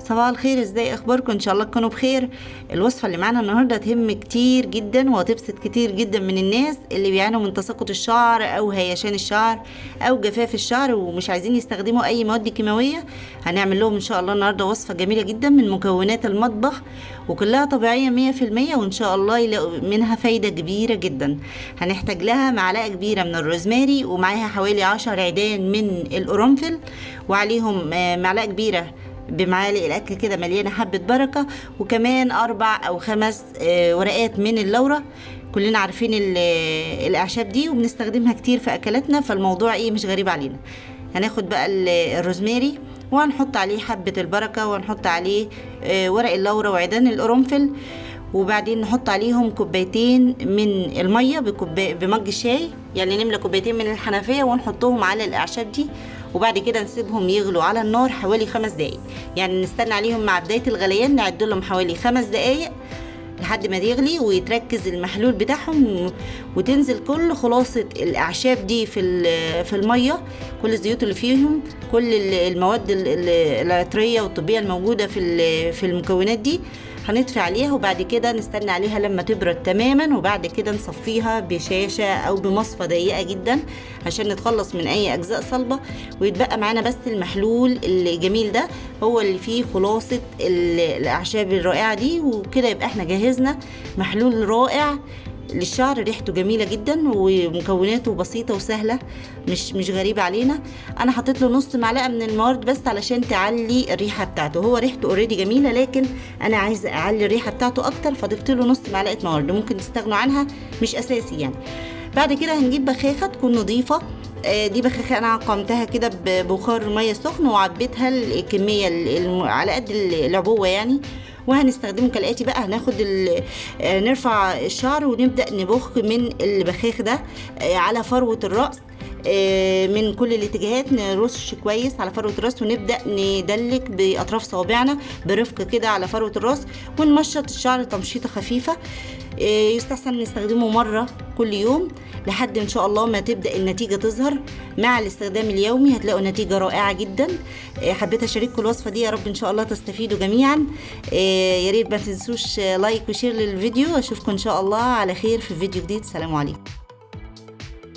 صباح الخير، ازاي اخباركم؟ ان شاء الله تكونوا بخير. الوصفه اللي معانا النهارده تهم كتير جدا وهتبسط كتير جدا من الناس اللي بيعانوا من تساقط الشعر او هيشان الشعر او جفاف الشعر ومش عايزين يستخدموا اي مواد كيماويه. هنعمل لهم ان شاء الله النهارده وصفه جميله جدا من مكونات المطبخ وكلها طبيعيه 100%، وان شاء الله يلاقوا منها فايده كبيره جدا. هنحتاج لها معلقه كبيره من الروزماري، ومعاها حوالي 10 عيدان من القرنفل، وعليهم معلقه كبيره بمعالق الاكل كده مليانه حبه بركه، وكمان 4 أو 5 ورقات من اللورة. كلنا عارفين الاعشاب دي وبنستخدمها كتير في اكلاتنا، فالموضوع مش غريب علينا. هناخد بقى الروزماري وهنحط عليه حبه البركه، وهنحط عليه ورق اللورة وعيدان القرنفل، وبعدين نحط عليهم كوبايتين من الميه بمج شاي، يعني نملى كوبايتين من الحنفيه ونحطهم على الاعشاب دي، وبعد كده نسيبهم يغلوا على النار حوالي 5 دقايق. يعني نستنى عليهم مع بدايه الغليان، نعد لهم حوالي 5 دقايق لحد ما يغلي ويتركز المحلول بتاعهم، وتنزل كل خلاصه الاعشاب دي في الميه، كل الزيوت اللي فيهم، كل المواد العطريه والطبيه الموجوده في المكونات دي. هنطفي عليها وبعد كده نستنى عليها لما تبرد تماما، وبعد كده نصفيها بشاشة او بمصفى ضيقة جدا عشان نتخلص من اي اجزاء صلبة، ويتبقى معانا بس المحلول الجميل ده هو اللي فيه خلاصة الاعشاب الرائعة دي. وكده يبقى احنا جهزنا محلول رائع للشعر، ريحته جميله جدا ومكوناته بسيطه وسهله، مش غريبه علينا. انا حطيت له نص معلقه من الموارد بس علشان تعلي الريحه بتاعته، هو ريحته اوريدي جميله لكن انا عايزه اعلي الريحه بتاعته اكتر، فضفت له نص معلقه موارد، ممكن تستغنوا عنها مش اساسي يعني. بعد كده هنجيب بخاخه تكون نظيفه، دي بخاخه انا عقمتها كده ببخار ميه سخن وعبيتها الكميه على قد العبوه يعني، وهنستخدمه كالاتي بقى. هناخد نرفع الشعر ونبدأ نبخ من البخاخ ده على فروة الرأس من كل الاتجاهات، نرش كويس على فروة الراس ونبدأ ندلك بأطراف صوابعنا برفق كده على فروة الراس، ونمشط الشعر تمشيطة خفيفة. يستحسن نستخدمه مرة كل يوم لحد ان شاء الله ما تبدأ النتيجة تظهر. مع الاستخدام اليومي هتلاقوا نتيجة رائعة جدا. حبيت اشارككم الوصفة دي، يا رب ان شاء الله تستفيدوا جميعا. يا ريت ما تنسوش لايك وشير للفيديو. اشوفكم ان شاء الله على خير في فيديو جديد. سلام عليكم.